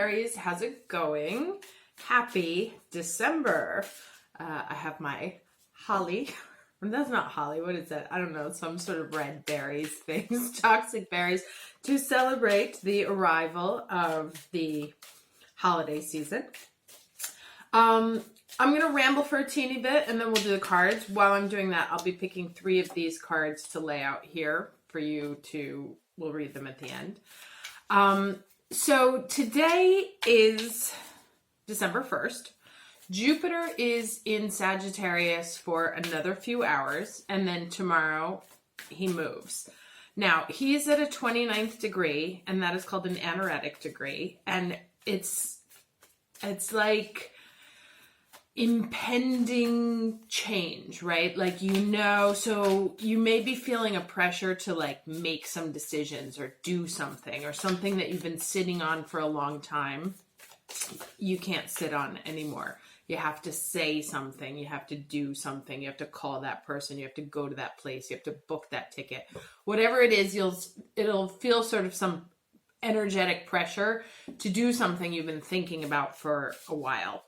Aries, how's it going? Happy December. I have my holly. That's not holly. What is that? I don't know. Some sort of red berries things, toxic berries, to celebrate the arrival of the holiday season. I'm going to ramble for a teeny bit and then we'll do the cards. While I'm doing that, I'll be picking 3 of these cards to lay out here for you to, we'll read them at the end. So today is December 1st. Jupiter is in Sagittarius for another few hours, and then tomorrow he moves. Now, he's at a 29th degree, and that is called an anaretic degree, and it's like impending change, right? Like, so you may be feeling a pressure to like make some decisions or do something, or something that you've been sitting on for a long time. You can't sit on anymore. You have to say something. You have to do something. You have to call that person. You have to go to that place. You have to book that ticket. Whatever it is, it'll feel sort of some energetic pressure to do something you've been thinking about for a while.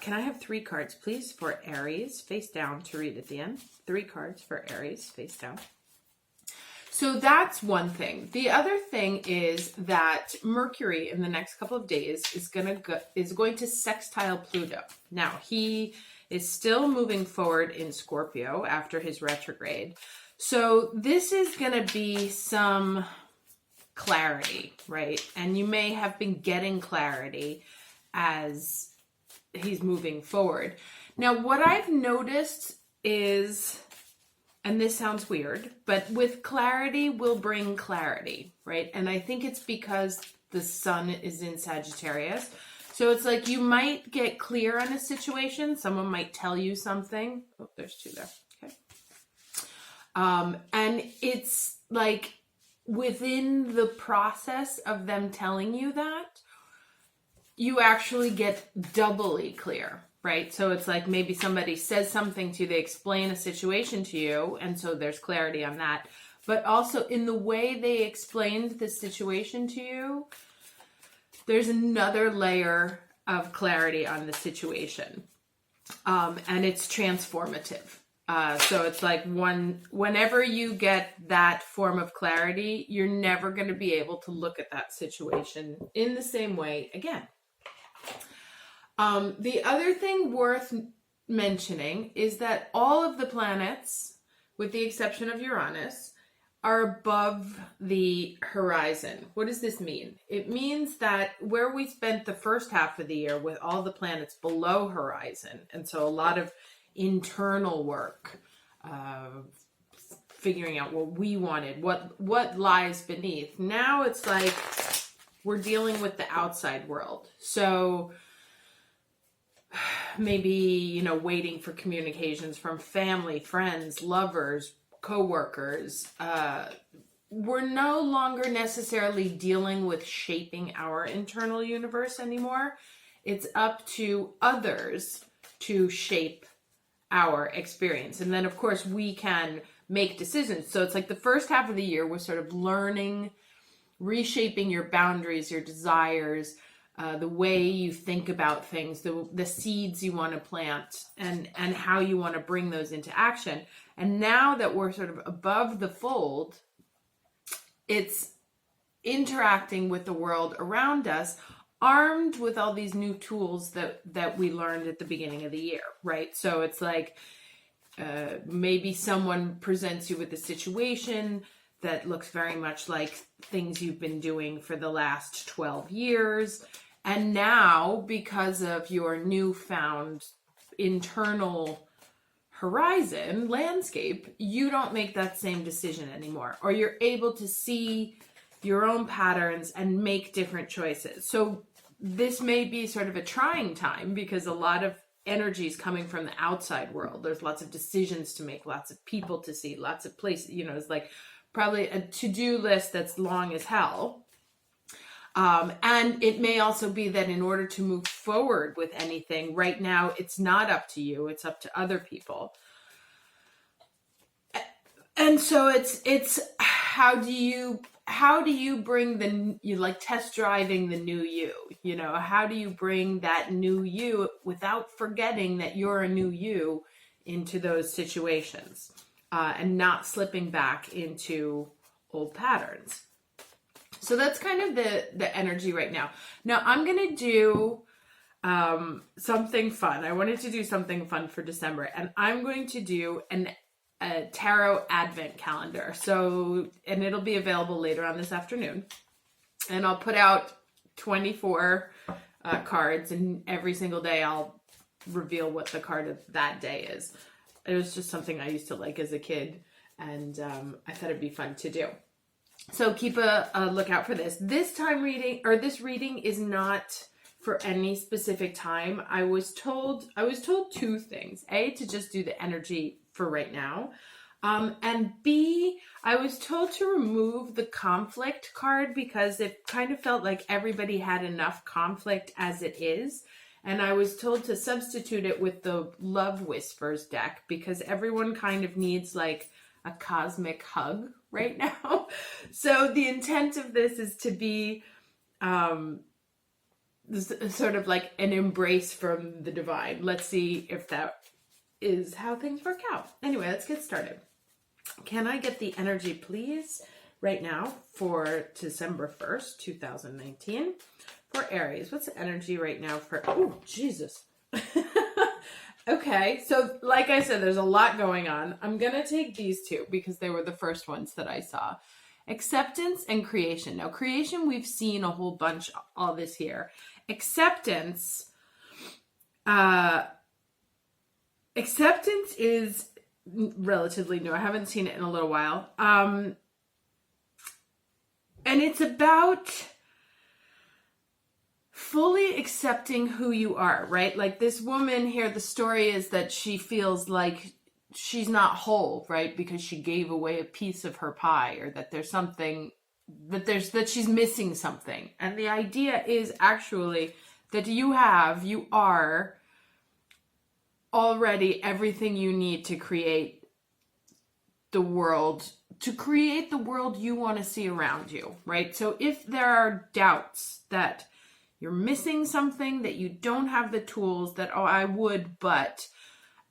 Can I have 3 cards, please, for Aries, face down, to read at the end? 3 cards for Aries, face down. So that's one thing. The other thing is that Mercury in the next couple of days is going to sextile Pluto. Now, he is still moving forward in Scorpio after his retrograde. So this is going to be some clarity, right? And you may have been getting clarity as he's moving forward. Now, what I've noticed is, and this sounds weird, but with clarity will bring clarity, right? And I think it's because the sun is in Sagittarius. So it's like you might get clear on a situation. Someone might tell you something. Oh, there's 2 there. Okay. And it's like within the process of them telling you that, you actually get doubly clear, right? So it's like maybe somebody says something to you, they explain a situation to you, and so there's clarity on that. But also in the way they explained the situation to you, there's another layer of clarity on the situation. And it's transformative. So it's like whenever you get that form of clarity, you're never going to be able to look at that situation in the same way again. The other thing worth mentioning is that all of the planets, with the exception of Uranus, are above the horizon. What does this mean? It means that where we spent the first half of the year with all the planets below horizon, and so a lot of internal work, figuring out what we wanted, what lies beneath. Now it's like we're dealing with the outside world. So maybe, waiting for communications from family, friends, lovers, co-workers. We're no longer necessarily dealing with shaping our internal universe anymore. It's up to others to shape our experience. And then, of course, we can make decisions. So it's like the first half of the year, we're sort of learning, reshaping your boundaries, your desires, the way you think about things, the seeds you want to plant, and how you want to bring those into action. And now that we're sort of above the fold, it's interacting with the world around us, armed with all these new tools that we learned at the beginning of the year, right? So it's like maybe someone presents you with a situation that looks very much like things you've been doing for the last 12 years. And now, because of your newfound internal horizon, landscape, you don't make that same decision anymore. Or you're able to see your own patterns and make different choices. So this may be sort of a trying time because a lot of energy is coming from the outside world. There's lots of decisions to make, lots of people to see, lots of places, it's like probably a to-do list that's long as hell. And it may also be that in order to move forward with anything right now, it's not up to you, it's up to other people. And so it's how how do you bring you like test driving the new you? You know, how do you bring that new you without forgetting that you're a new you into those situations, and not slipping back into old patterns? So that's kind of the energy right now. Now I'm gonna do something fun. I wanted to do something fun for December, and I'm going to do a tarot advent calendar. So, and it'll be available later on this afternoon. And I'll put out 24 cards, and every single day I'll reveal what the card of that day is. It was just something I used to like as a kid, and I thought it'd be fun to do. So keep a lookout for this. This reading is not for any specific time. I was told two things. A, to just do the energy for right now. And B, I was told to remove the conflict card because it kind of felt like everybody had enough conflict as it is. And I was told to substitute it with the Love Whispers deck because everyone kind of needs like a cosmic hug right now. So the intent of this is to be sort of like an embrace from the divine. Let's see if that is how things work out. Anyway, let's get started. Can I get the energy, please, right now for December 1st, 2019 for Aries? What's the energy right now for, oh, Jesus. Okay, so like I said, there's a lot going on. I'm going to take these two because they were the first ones that I saw. Acceptance and creation. Now, creation, we've seen a whole bunch all this year. Acceptance is relatively new. I haven't seen it in a little while. And it's about fully accepting who you are, right? Like this woman here, the story is that she feels like she's not whole, right? Because she gave away a piece of her pie, or that there's something that she's missing something. And the idea is actually that you are already everything you need to create the world you want to see around you, right? So if there are doubts that you're missing something, that you don't have the tools, that, oh, I would, but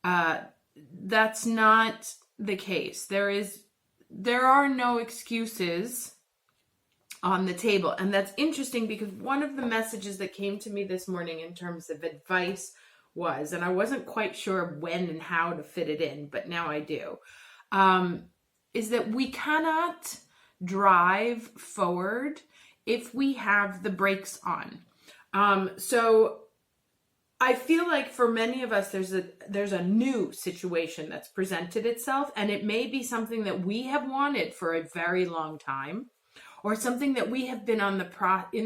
that's not the case. There are no excuses on the table. And that's interesting because one of the messages that came to me this morning in terms of advice was, and I wasn't quite sure when and how to fit it in, but now I do, is that we cannot drive forward if we have the brakes on. So I feel like for many of us, there's a new situation that's presented itself, and it may be something that we have wanted for a very long time, or something that we have been in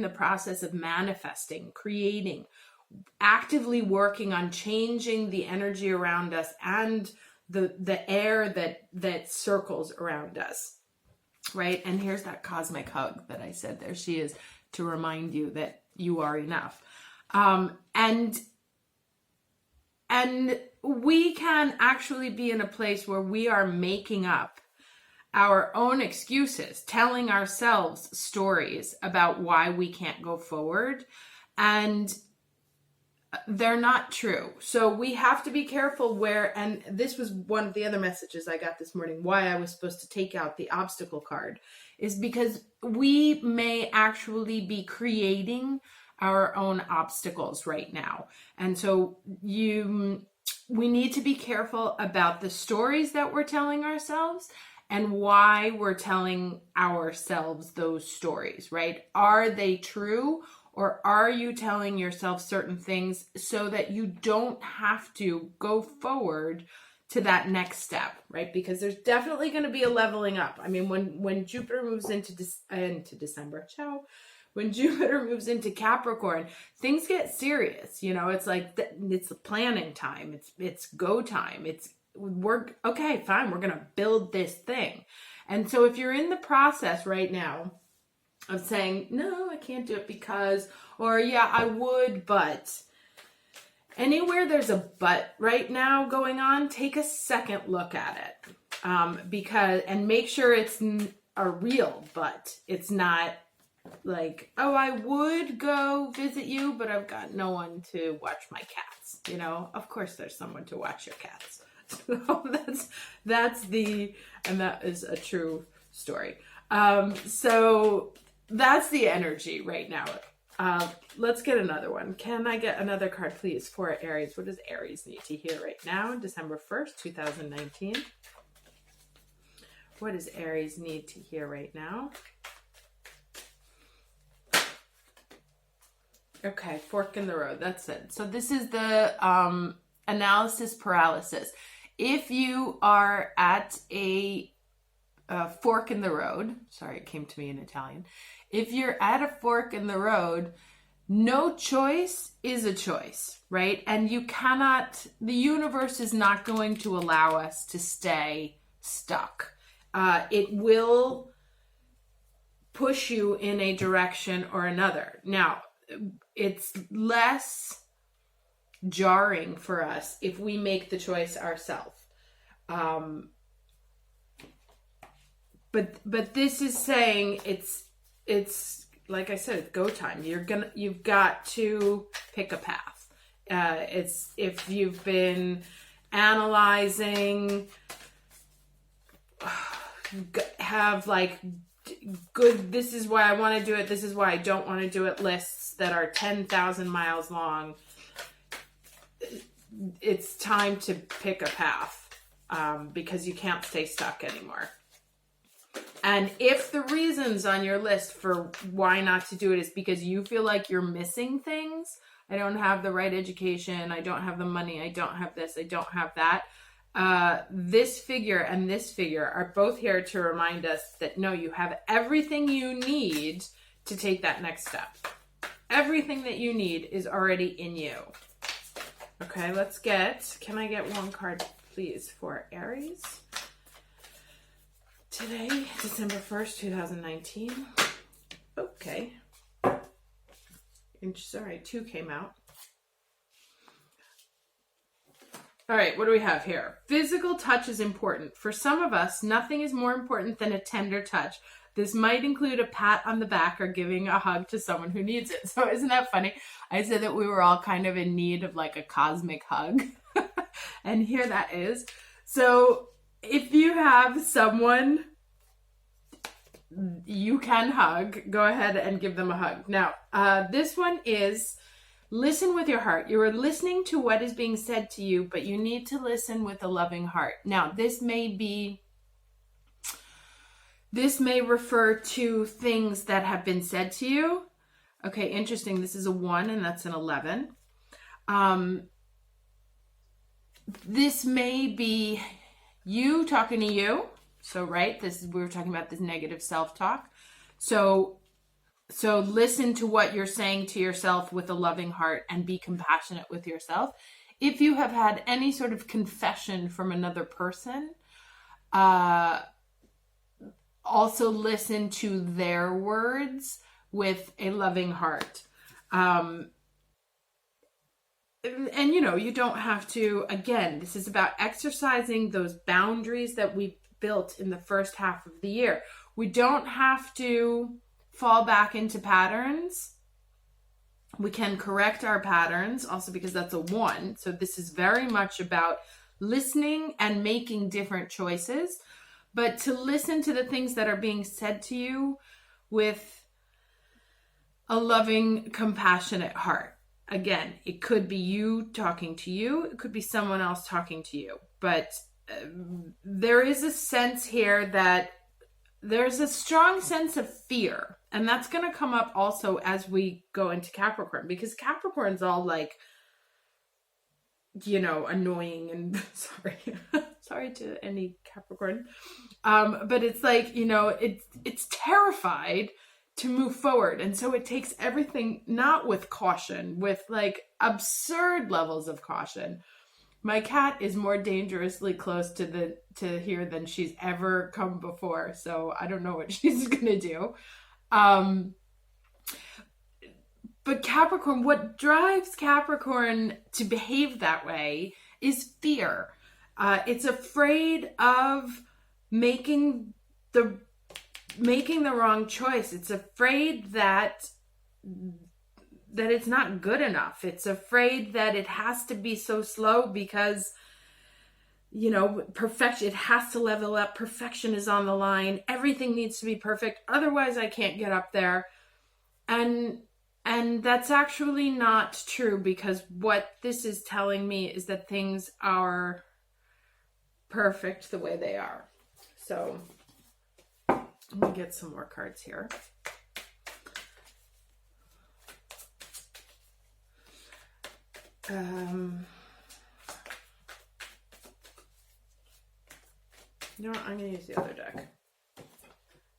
the process of manifesting, creating, actively working on changing the energy around us and the air that circles around us, right? And here's that cosmic hug that I said. There she is, to remind you that you are enough. And we can actually be in a place where we are making up our own excuses, telling ourselves stories about why we can't go forward, and they're not true. So we have to be careful where, and this was one of the other messages I got this morning, why I was supposed to take out the obstacle card, is because we may actually be creating our own obstacles right now. And so we need to be careful about the stories that we're telling ourselves and why we're telling ourselves those stories, right? Are they true, or are you telling yourself certain things so that you don't have to go forward to that next step, right? Because there's definitely going to be a leveling up. I mean, when Jupiter moves into December, when Jupiter moves into Capricorn, things get serious. You know, it's like it's planning time. It's go time. We're okay, fine. We're going to build this thing. And so if you're in the process right now of saying, no, I can't do it because, or yeah, I would, but anywhere there's a but right now going on, take a second look at it. And make sure a real but. It's not like, oh, I would go visit you, but I've got no one to watch my cats. You know, of course there's someone to watch your cats. So and that is a true story. So that's the energy right now. Let's get another one. Can I get another card, please, for Aries? What does Aries need to hear right now, December 1st, 2019? What does Aries need to hear right now? Okay, fork in the road. That's it. So this is the analysis paralysis. If you are at a fork in the road, sorry, it came to me in Italian. If you're at a fork in the road, no choice is a choice, right? And you cannot, the universe is not going to allow us to stay stuck. It will push you in a direction or another. Now, it's less jarring for us if we make the choice ourselves. But this is saying it's like I said, it's go time. You've got to pick a path. It's if you've been analyzing, have like good, this is why I want to do it, this is why I don't want to do it lists that are 10,000 miles long. It's time to pick a path because you can't stay stuck anymore. And if the reasons on your list for why not to do it is because you feel like you're missing things, I don't have the right education, I don't have the money, I don't have this, I don't have that. This figure and this figure are both here to remind us that no, you have everything you need to take that next step. Everything that you need is already in you. Okay, can I get one card, please, for Aries? Today, December 1st, 2019. Okay. Sorry, 2 came out. All right, what do we have here? Physical touch is important. For some of us, nothing is more important than a tender touch. This might include a pat on the back or giving a hug to someone who needs it. So isn't that funny? I said that we were all kind of in need of like a cosmic hug. And here that is. So if you have someone you can hug, go ahead and give them a hug. Now, this one is listen with your heart. You are listening to what is being said to you, but you need to listen with a loving heart. Now, this may refer to things that have been said to you. Okay, interesting. This is a 1 and that's an 11. This may be you talking to you. So, right, we were talking about this negative self-talk. So listen to what you're saying to yourself with a loving heart and be compassionate with yourself. If you have had any sort of confession from another person, also listen to their words with a loving heart. And you don't have to, again, this is about exercising those boundaries that we built in the first half of the year. We don't have to fall back into patterns. We can correct our patterns also because that's a 1. So this is very much about listening and making different choices, but to listen to the things that are being said to you with a loving, compassionate heart. Again, it could be you talking to you. It could be someone else talking to you, but there is a sense here that there's a strong sense of fear, and that's going to come up also as we go into Capricorn, because Capricorn's all like, annoying and sorry to any Capricorn, but it's like, it's terrified to move forward, and so it takes everything not with caution, with like absurd levels of caution. My cat is more dangerously close to here than she's ever come before. So I don't know what she's going to do. But Capricorn, what drives Capricorn to behave that way is fear. It's afraid of making the making the wrong choice. It's afraid that it's not good enough. It's afraid that it has to be so slow because, perfection, it has to level up. Perfection is on the line. Everything needs to be perfect. Otherwise, I can't get up there. And that's actually not true, because what this is telling me is that things are perfect the way they are. So let me get some more cards here. I'm going to use the other deck,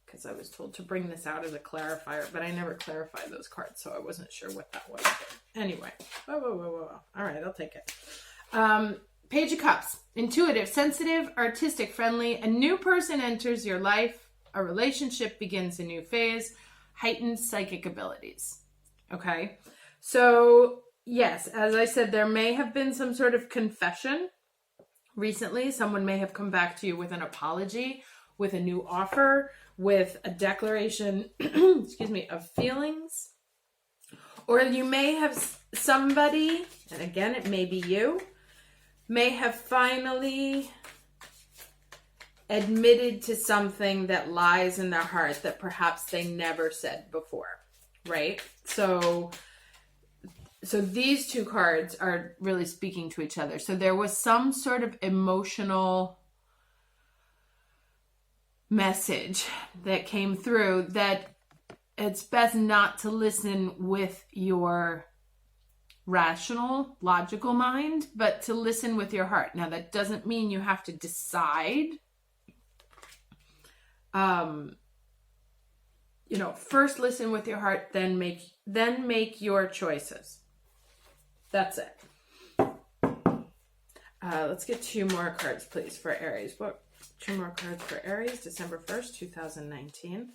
because I was told to bring this out as a clarifier, but I never clarified those cards, so I wasn't sure what that was. But anyway, whoa. All right, I'll take it. Page of Cups. Intuitive, sensitive, artistic, friendly. A new person enters your life. A relationship begins a new phase. Heightened psychic abilities. Okay, so yes, as I said, there may have been some sort of confession recently. Someone may have come back to you with an apology, with a new offer, with a declaration, of feelings. Or you may have somebody, and again, it may be you, may have finally admitted to something that lies in their heart that perhaps they never said before, right? So these two cards are really speaking to each other. So there was some sort of emotional message that came through that it's best not to listen with your rational, logical mind, but to listen with your heart. Now, that doesn't mean you have to decide. First listen with your heart, then make your choices. That's it. Let's get 2 more cards, please, for Aries. What? 2 more cards for Aries, December 1st, 2019.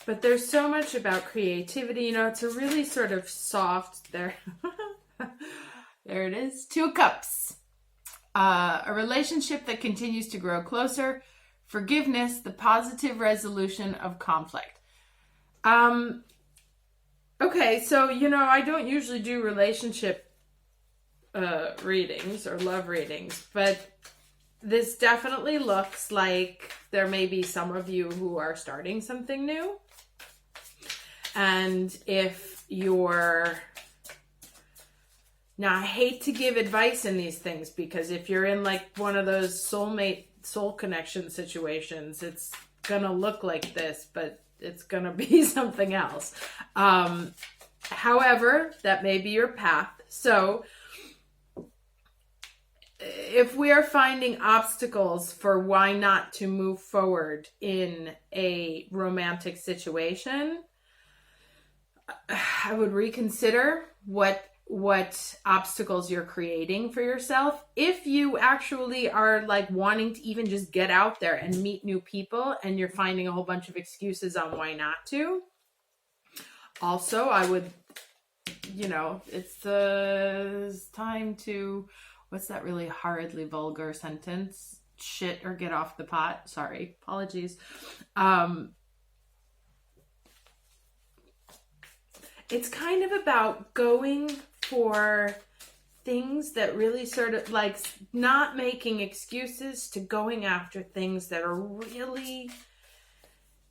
But there's so much about creativity. It's a really sort of soft, there it is, 2 Cups. A relationship that continues to grow closer. Forgiveness, the positive resolution of conflict. Okay, so, I don't usually do relationship readings or love readings, but this definitely looks like there may be some of you who are starting something new. And if you're... Now, I hate to give advice in these things, because if you're in like one of those soul connection situations, it's gonna look like this, but it's gonna be something else. However, that may be your path. So if we are finding obstacles for why not to move forward in a romantic situation, I would reconsider what obstacles you're creating for yourself. If you actually are like wanting to even just get out there and meet new people, and you're finding a whole bunch of excuses on why not to, also I would, it's time to, what's that really horridly vulgar sentence? Shit or get off the pot. Sorry, apologies. It's kind of about going for things that really sort of like not making excuses, to going after things that are really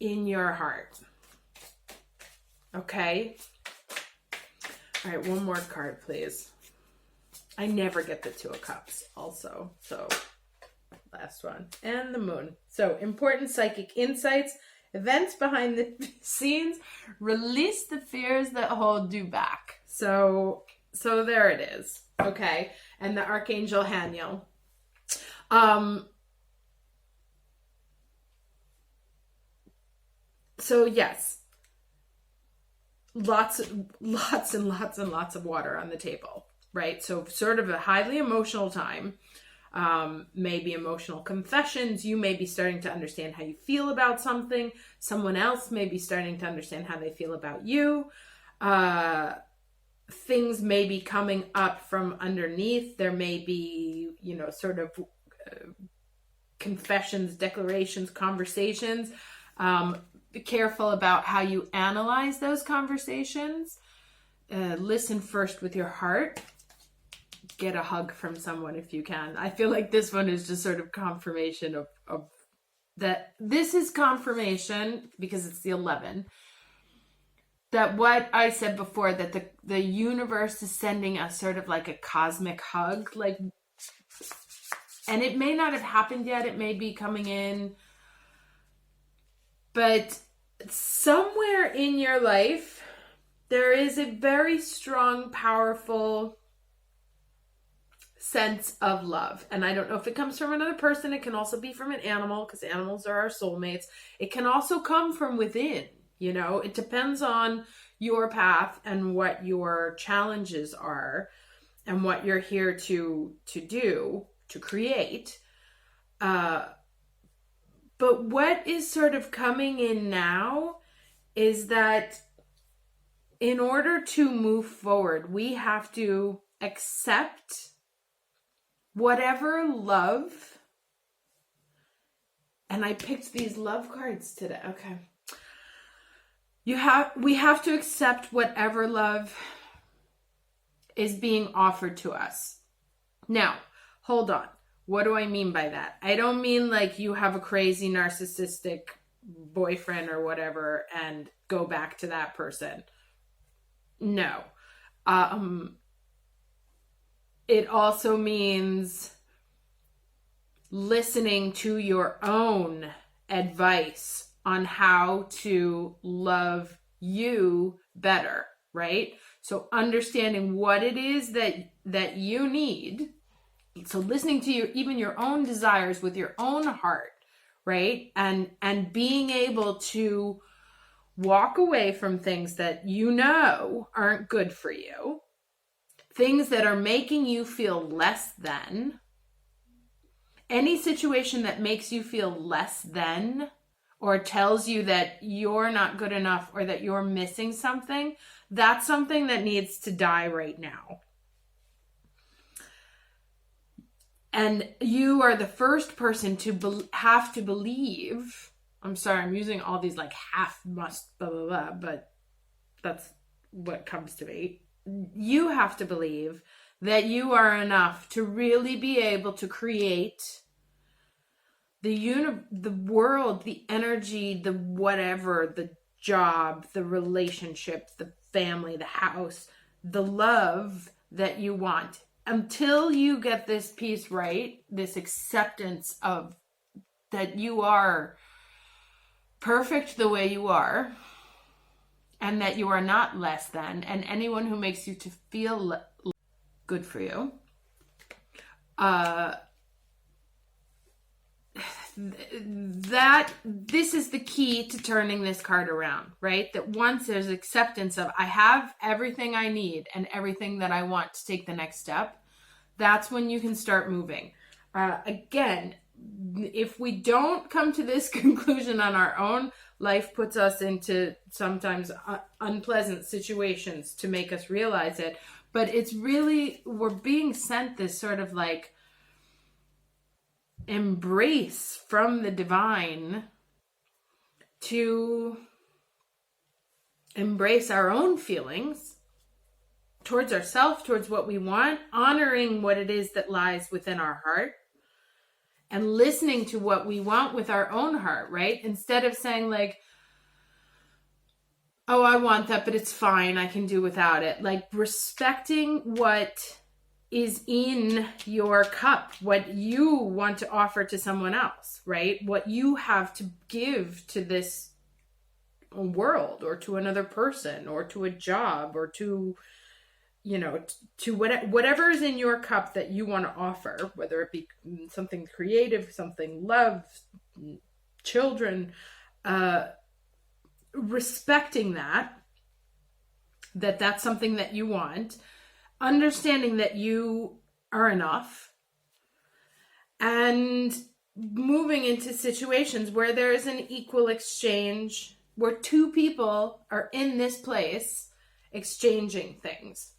in your heart. Okay? All right, 1 more card, please. I never get the 2 of Cups also. So, last one. And the Moon. So, important psychic insights. Events behind the scenes. Release the fears that hold you back. So there it is. Okay. And the Archangel Haniel. So yes, lots and lots of water on the table, right? So sort of a highly emotional time. Maybe emotional confessions. You may be starting to understand how you feel about something. Someone else may be starting to understand how they feel about you. Things may be coming up from underneath. There may be, sort of confessions, declarations, conversations. Be careful about how you analyze those conversations. Listen first with your heart. Get a hug from someone if you can. I feel like this one is just sort of confirmation of that. This is confirmation, because it's the 11, that what I said before, that the universe is sending us sort of like a cosmic hug, like, and it may not have happened yet, it may be coming in, but somewhere in your life there is a very strong, powerful sense of love. And I don't know if it comes from another person. It can also be from an animal, because animals are our soulmates. It can also come from within. It depends on your path and what your challenges are and what you're here to do, to create. But what is sort of coming in now is that in order to move forward, we have to accept whatever love, and I picked these love cards today. Okay. We have to accept whatever love is being offered to us. Now, hold on. What do I mean by that? I don't mean like you have a crazy narcissistic boyfriend or whatever and go back to that person. No. It also means listening to your own advice on how to love you better, right? So understanding what it is that you need. So listening to even your own desires with your own heart, right? And being able to walk away from things that aren't good for you, things that are making you feel less than. Any situation that makes you feel less than, or tells you that you're not good enough or that you're missing something, that's something that needs to die right now. And you are the first person to have to believe. I'm sorry, I'm using all these like half must blah blah blah, but that's what comes to me. You have to believe that you are enough to really be able to create the world, the energy, the whatever, the job, the relationship, the family, the house, the love that you want. Until you get this piece right, this acceptance of that you are perfect the way you are, and that you are not less than, and anyone who makes you to feel good for you, that this is the key to turning this card around, right? That once there's acceptance of I have everything I need and everything that I want to take the next step, that's when you can start moving. Again, if we don't come to this conclusion on our own, life puts us into sometimes unpleasant situations to make us realize it. But it's really, we're being sent this sort of like embrace from the divine to embrace our own feelings towards ourselves, towards what we want, honoring what it is that lies within our heart, and listening to what we want with our own heart, right? Instead of saying like, oh, I want that, but it's fine, I can do without it. Like respecting what is in your cup, what you want to offer to someone else, right? What you have to give to this world, or to another person, or to a job, or to, to whatever is in your cup that you want to offer, whether it be something creative, something love, children, respecting that's something that you want, understanding that you are enough, and moving into situations where there is an equal exchange, where two people are in this place exchanging things,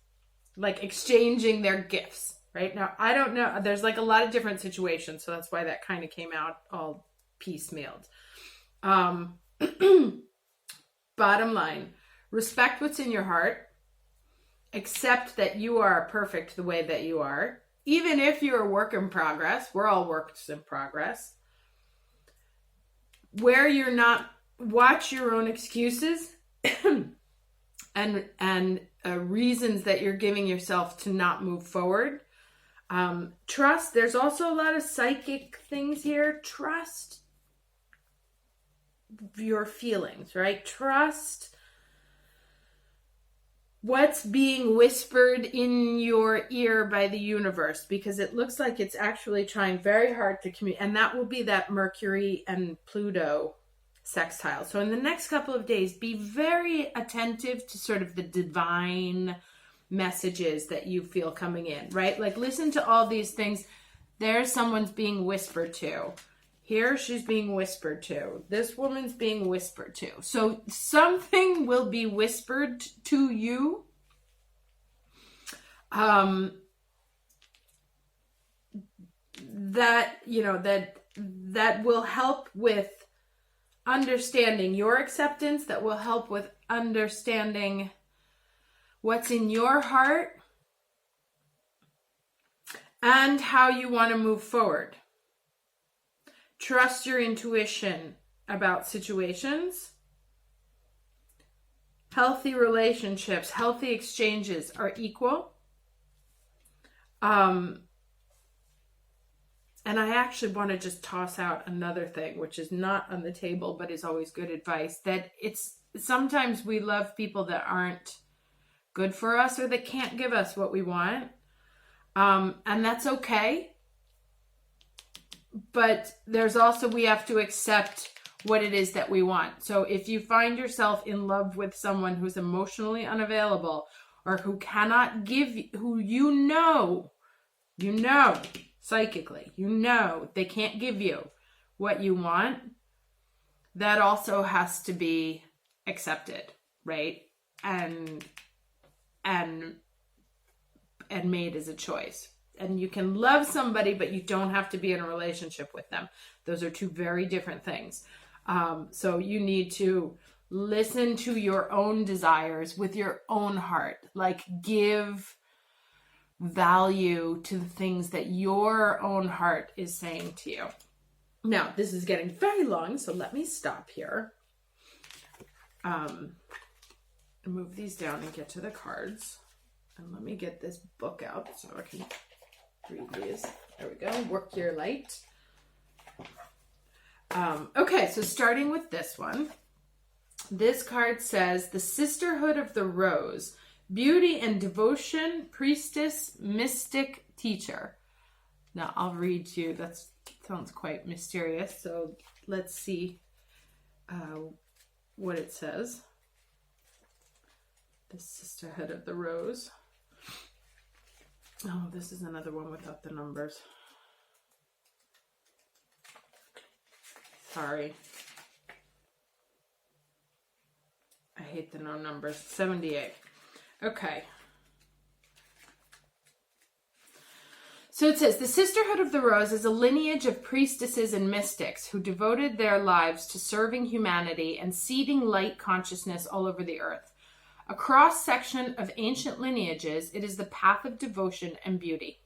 like exchanging their gifts, right? Now, I don't know. There's like a lot of different situations, so that's why that kind of came out all piecemealed. Bottom line, respect what's in your heart. Accept that you are perfect the way that you are. Even if you're a work in progress, we're all works in progress. Where you're not, watch your own excuses and reasons that you're giving yourself to not move forward. Trust. There's also a lot of psychic things here. Trust your feelings, right? Trust what's being whispered in your ear by the universe, because it looks like it's actually trying very hard to communicate, and that will be that Mercury and Pluto sextile. So in the next couple of days, be very attentive to sort of the divine messages that you feel coming in, right? Like, listen to all these things. There's someone's being whispered to. Here she's being whispered to. This woman's being whispered to. So something will be whispered to you. That, you know, that will help with understanding your acceptance, that will help with understanding what's in your heart and how you want to move forward. Trust your intuition about situations. Healthy relationships, healthy exchanges are equal. And I actually want to just toss out another thing, which is not on the table, but is always good advice, that it's sometimes we love people that aren't good for us or that can't give us what we want. And that's okay. But there's also, we have to accept what it is that we want. So if you find yourself in love with someone who's emotionally unavailable or who cannot give, who you know, psychically, they can't give you what you want, that also has to be accepted, right? And made as a choice. And you can love somebody, but you don't have to be in a relationship with them. Those are two very different things. So you need to listen to your own desires with your own heart. Like, give value to the things that your own heart is saying to you. Now, this is getting very long, so let me stop here. Move these down and get to the cards. And let me get this book out so I can read these. There we go. Work your light. Okay, so starting with this one. This card says, the Sisterhood of the Rose. Beauty and devotion, priestess, mystic, teacher. Now, I'll read to you. That sounds quite mysterious. So let's see what it says. The Sisterhood of the Rose. Oh, this is another one without the numbers. Sorry. I hate the no numbers. 78. Okay. So it says, the Sisterhood of the Rose is a lineage of priestesses and mystics who devoted their lives to serving humanity and seeding light consciousness all over the earth. A cross-section of ancient lineages, it is the path of devotion and beauty.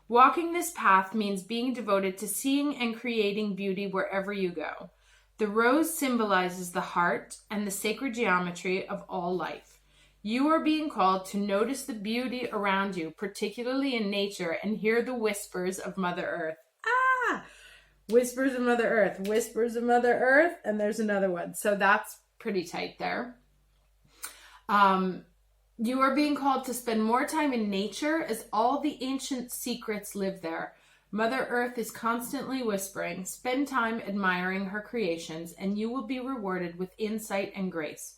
Walking this path means being devoted to seeing and creating beauty wherever you go. The rose symbolizes the heart and the sacred geometry of all life. You are being called to notice the beauty around you, particularly in nature, and hear the whispers of Mother Earth. Ah! Whispers of Mother Earth, whispers of Mother Earth, and there's another one. So that's pretty tight there. You are being called to spend more time in nature as all the ancient secrets live there. Mother Earth is constantly whispering. Spend time admiring her creations and you will be rewarded with insight and grace.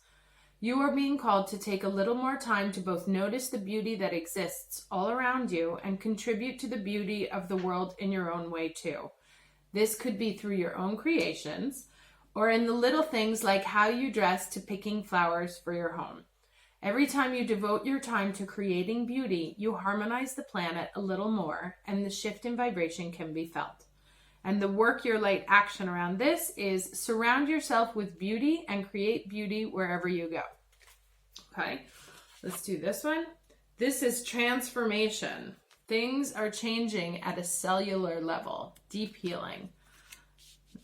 You are being called to take a little more time to both notice the beauty that exists all around you and contribute to the beauty of the world in your own way too. This could be through your own creations or in the little things like how you dress to picking flowers for your home. Every time you devote your time to creating beauty, you harmonize the planet a little more, and the shift in vibration can be felt. And the work your light action around this is surround yourself with beauty and create beauty wherever you go. Okay, let's do this one. This is transformation. Things are changing at a cellular level. Deep healing.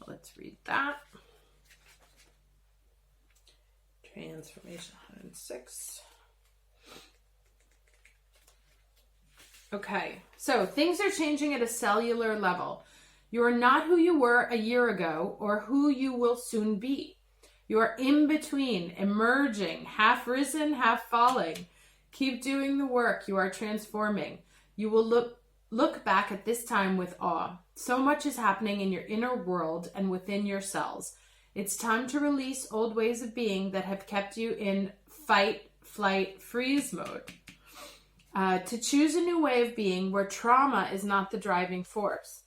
Let's read that. Transformation 106. Okay, so things are changing at a cellular level. You are not who you were a year ago or who you will soon be. You are in between, emerging, half risen, half falling. Keep doing the work. You are transforming. You will look back at this time with awe. So much is happening in your inner world and within your cells. It's time to release old ways of being that have kept you in fight, flight, freeze mode. To choose a new way of being where trauma is not the driving force.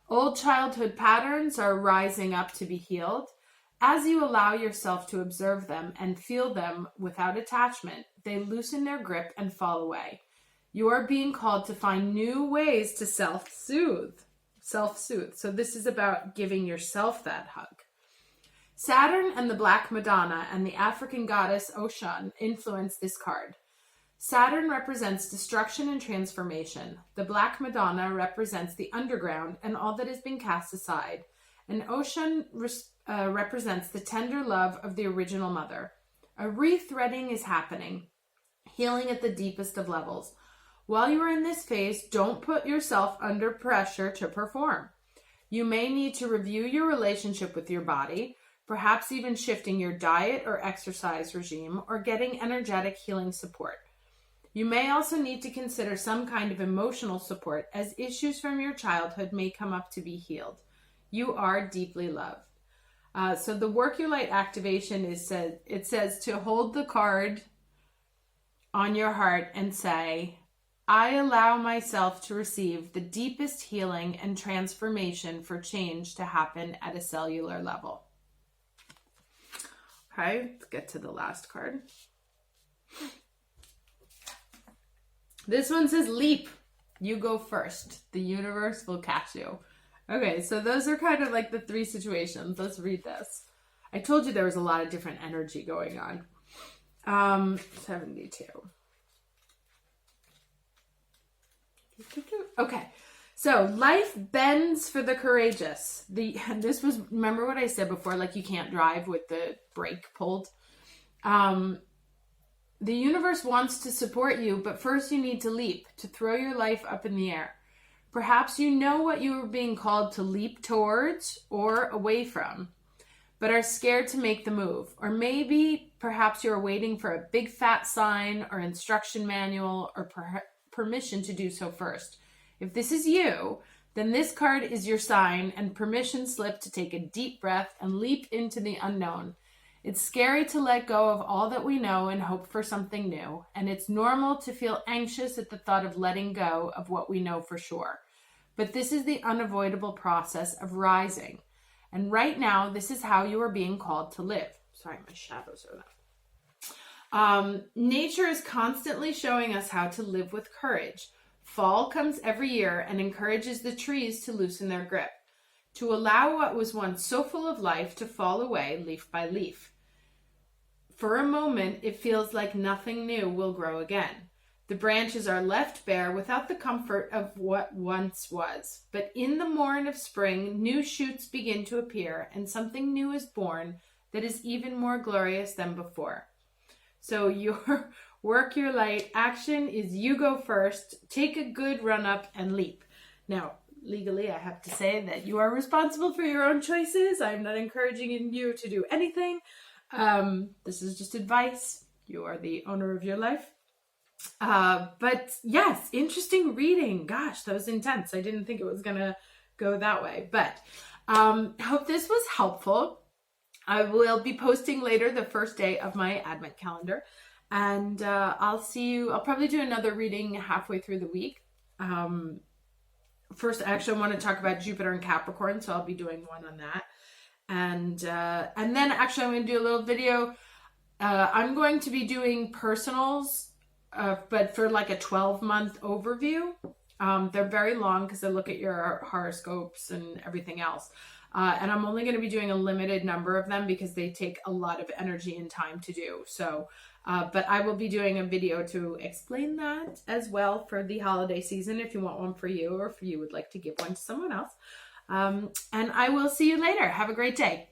Old childhood patterns are rising up to be healed. As you allow yourself to observe them and feel them without attachment, they loosen their grip and fall away. You are being called to find new ways to self-soothe. So this is about giving yourself that hug. Saturn and the Black Madonna and the African goddess Oshun influence this card. Saturn represents destruction and transformation. The Black Madonna represents the underground and all that has been cast aside. And Oshun represents the tender love of the original mother. A rethreading is happening, healing at the deepest of levels. While you are in this phase, don't put yourself under pressure to perform. You may need to review your relationship with your body, perhaps even shifting your diet or exercise regime or getting energetic healing support. You may also need to consider some kind of emotional support as issues from your childhood may come up to be healed. You are deeply loved. So the Work Your Light activation it says to hold the card on your heart and say, I allow myself to receive the deepest healing and transformation for change to happen at a cellular level. Okay, let's get to the last card. This one says leap. You go first. The universe will catch you. Okay, so those are kind of like the three situations. Let's read this. I told you there was a lot of different energy going on. 72. Okay, so life bends for the courageous. Remember what I said before, like you can't drive with the brake pulled. The universe wants to support you, but first you need to leap, to throw your life up in the air. Perhaps you know what you are being called to leap towards or away from, but are scared to make the move. Or maybe, perhaps you're waiting for a big fat sign or instruction manual or permission to do so first. If this is you, then this card is your sign and permission slip to take a deep breath and leap into the unknown. It's scary to let go of all that we know and hope for something new, and it's normal to feel anxious at the thought of letting go of what we know for sure. But this is the unavoidable process of rising. And right now, this is how you are being called to live. Sorry, my shadows are up. Nature is constantly showing us how to live with courage. Fall comes every year and encourages the trees to loosen their grip, to allow what was once so full of life to fall away leaf by leaf. For a moment, it feels like nothing new will grow again. The branches are left bare without the comfort of what once was. But in the morn of spring, new shoots begin to appear and something new is born that is even more glorious than before. So your Work Your Light action is you go first, take a good run up and leap. Now, legally, I have to say that you are responsible for your own choices. I'm not encouraging you to do anything. This is just advice. You are the owner of your life. But yes, interesting reading. Gosh, that was intense. I didn't think it was gonna go that way, but hope this was helpful. I will be posting later the first day of my Advent calendar, and I'll see you. I'll probably do another reading halfway through the week. First, actually, I want to talk about Jupiter and Capricorn, so I'll be doing one on that. And then actually I'm going to do a little video I'm going to be doing personals, but for like a 12-month overview. They're very long because I look at your horoscopes and everything else. And I'm only going to be doing a limited number of them because they take a lot of energy and time to do. So, but I will be doing a video to explain that as well for the holiday season if you want one for you or if you would like to give one to someone else. And I will see you later. Have a great day.